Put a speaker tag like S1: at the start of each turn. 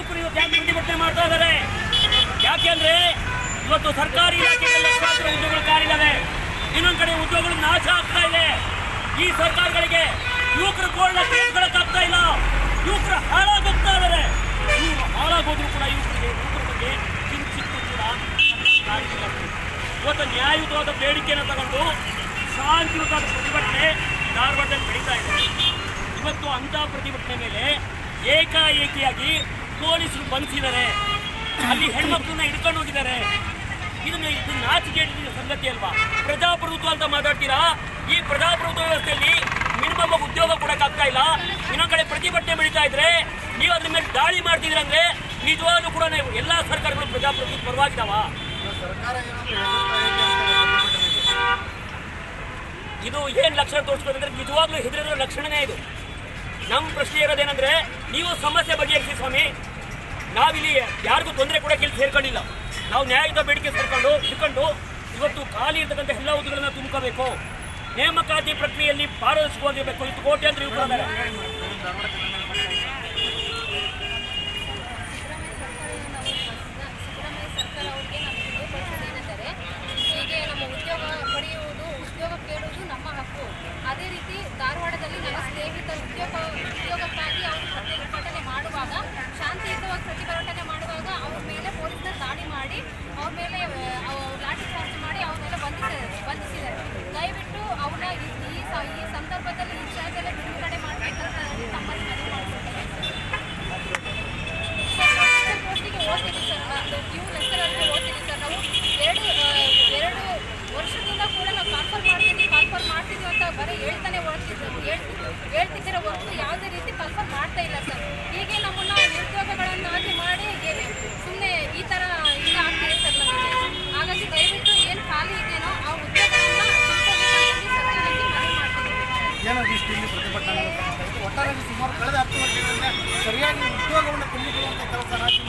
S1: ಯುವಕರು ಇವತ್ತು ಯಾಕೆ ಪ್ರತಿಭಟನೆ ಮಾಡ್ತಾ ಇದ್ದಾರೆ? ಯಾಕೆಂದ್ರೆ ಇವತ್ತು ಸರ್ಕಾರಿ ಇಲಾಖೆಗಳಲ್ಲಿ ಲಕ್ಷಾಂತರ ಉದ್ಯೋಗಗಳು ಖಾಲಿದಾವೆ. ಇನ್ನೊಂದು ಕಡೆ ಉದ್ಯೋಗಗಳು ನಾಶ ಆಗ್ತಾ ಇದೆ. ಈ ಸರ್ಕಾರಗಳಿಗೆ ಯುವಕರ ಗೋಲ್ನ ಕೇಳ್ಕೊಳಕ್ಕಾಗ್ತಾ ಇಲ್ಲ. ಯುವಕರು ಹಾಳಾಗೋಗ್ತಾ ಇದ್ದಾರೆ. ಇವರು ಹಾಳಾಗೋದ್ರು ಕೂಡ ಯುವಕರ ಬಗ್ಗೆ ಕಿಂಚಿತ್ತು ಕೂಡ ಇವತ್ತು ನ್ಯಾಯಯುತವಾದ ಬೇಡಿಕೆಯನ್ನು ತಗೊಂಡು ಶಾಂತಿಯುತವಾದ ಪ್ರತಿಭಟನೆ ಧಾರವಾಡದಲ್ಲಿ ನಡೀತಾ ಇದೆ. ಇವತ್ತು ಅಂಥ ಪ್ರತಿಭಟನೆ ಮೇಲೆ ಏಕಾಏಕಿಯಾಗಿ ಪೊಲೀಸರು ಬಂಧಿಸಿದ್ದಾರೆ. ಅಲ್ಲಿ ಹೆಣ್ಮಕ್ಳನ್ನ ಹಿಡ್ಕೊಂಡು ಹೋಗಿದ್ದಾರೆ. ಇದು ನಾಚಿಕೆ ಸಂಗತಿ ಅಲ್ವಾ? ಪ್ರಜಾಪ್ರಭುತ್ವ ಅಂತ ಮಾತಾಡ್ತೀರಾ? ಈ ಪ್ರಜಾಪ್ರಭುತ್ವ ವ್ಯವಸ್ಥೆಯಲ್ಲಿ ಮಿನಿಮಮ್ ಉದ್ಯೋಗ ಕೊಡಕ್ಕಾಗ್ತಾ ಇಲ್ಲ. ಇನ್ನೊಂದು ಕಡೆ ಪ್ರತಿಭಟನೆ ಬೆಳೀತಾ ಇದ್ರೆ ನೀವು ಅದ್ರ ಮೇಲೆ ದಾಳಿ ಮಾಡ್ತಿದ್ರ ಅಂದ್ರೆ ನಿಜವಾಗ್ಲೂ ಕೂಡ ಎಲ್ಲಾ ಸರ್ಕಾರಗಳು ಪ್ರಜಾಪ್ರಭುತ್ವ ಪರವಾಗಿದಾವ? ಇದು ಏನ್ ಲಕ್ಷಣ ತೋರಿಸ್ಬೇಕಂದ್ರೆ ನಿಜವಾಗ್ಲೂ ಹೆದರಿರೋ ಲಕ್ಷಣನೇ ಇದು. ನಮ್ಮ ಪ್ರಶ್ನೆ ಇರೋದೇನಂದ್ರೆ ನೀವು ಸಮಸ್ಯೆ ಬಗೆಹರಿಸಿ ಸ್ವಾಮಿ. ನಾವಿಲ್ಲಿ ಯಾರಿಗೂ ತೊಂದರೆ ಕೊಡೋಕೆ ಇಲ್ಲಿ ಸೇರ್ಕೊಂಡಿಲ್ಲ. ನಾವು ನ್ಯಾಯಯುತ ಬೇಡಿಕೆ ಇಟ್ಕೊಂಡು ಇವತ್ತು ಖಾಲಿ ಇರ್ತಕ್ಕಂಥ ಎಲ್ಲ ಹುದ್ದೆಗಳನ್ನ ತುಂಬಿಕೋಬೇಕು. ನೇಮಕಾತಿ ಪ್ರಕ್ರಿಯೆಯಲ್ಲಿ ಪಾರದರ್ಶಕವಾಗಿರಬೇಕು. ಇದು ಕೋಟ್ಯಾಂತರ ಯುವಕರಿದ್ದಾರೆ.
S2: ಹೀಗೆ ನಮ್ಮ ಉದ್ಯೋಗ ಪಡೆಯುವುದು, ಉದ್ಯೋಗ ಕೇಳುವುದು ನಮ್ಮ ಹಕ್ಕು. ಅದೇ ರೀತಿ ಧಾರವಾಡದಲ್ಲಿ ನನ್ನ ಸ್ನೇಹಿತರು ಉದ್ಯೋಗಕ್ಕಾಗಿ ಅವರು ಪ್ರತಿಭಟನೆ ಮಾಡುವಾಗ, ಶಾಂತಿಯುತವಾಗಿ ಪ್ರತಿಭಟನೆ ಮಾಡುವಾಗ ಅವ್ರ ಮೇಲೆ ಪೊಲೀಸರು ದಾಳಿ ಮಾಡಿ ಅವ್ರ ಮೇಲೆ ಲಾಠಿ ಚಾರ್ಜ್ ಮಾಡಿ ಅವ್ರ ಮೇಲೆ ಬಂಧಿಸಿದ್ದಾರೆ. ದಯವಿಟ್ಟು ಅವನ್ನ ಈ ಸಂದರ್ಭದಲ್ಲಿ ಈ ವಿಷಯದಲ್ಲೇ ಬಿಡುಗಡೆ ಮಾಡಬೇಕಂತ ತಮ್ಮಲ್ಲಿ ಮನವಿ ಮಾಡಿಕೊಡ್ತಾರೆ. ಪೋಸ್ಟಿಗೆ ಓದ್ತೀವಿ ಸರ್, ನಾವು ಕ್ಯೂ ಲೆಕ್ಚರರ್ಗೆ ಓದ್ತೀವಿ ಸರ್. ನಾವು ಎರಡು ವರ್ಷದಿಂದ ಕೂಡ ನಾವು ಕಾಲ್ಫರ್ ಮಾಡ್ತಿದ್ವಿ ಅಂತ ಬರೀ ಹೇಳ್ತಿದ್ದೀರ ಹೊರತು ಯಾವುದೇ ರೀತಿ ಕಾಲ್ಫರ್ ಮಾಡ್ತಾ ಇಲ್ಲ ಸರ್. ಹೀಗೆ ನಮ್ಮನ್ನ ನಿರುದ್ಯೋಗಗಳನ್ನಾಗಿ ಮಾಡಿ ಸುಮ್ಮನೆ ಈ ಥರ ಇಲ್ಲ ಆಗ್ತಿದೆ ಸರ್ ನಮಗೆ. ಹಾಗಾಗಿ ದಯವಿಟ್ಟು ಏನು ಖಾಲಿ ಇದೆಯೋ ಆ ಉದ್ಯೋಗವನ್ನು ಸರ್ಕಾರಕ್ಕೆ ಮನವಿ ಮಾಡ್ತಿದ್ದೀವಿ.
S3: ಒಟ್ಟಾರೆ ಸುಮಾರು ಕಳೆದ 10 ವರ್ಷಗಳಿಂದ ಸರಿಯಾಗಿ ಉದ್ಯೋಗವನ್ನು ತುಂಬಿಕೊಳ್ಳುವಂಥ ಕೆಲಸ ರಾಜ್ಯ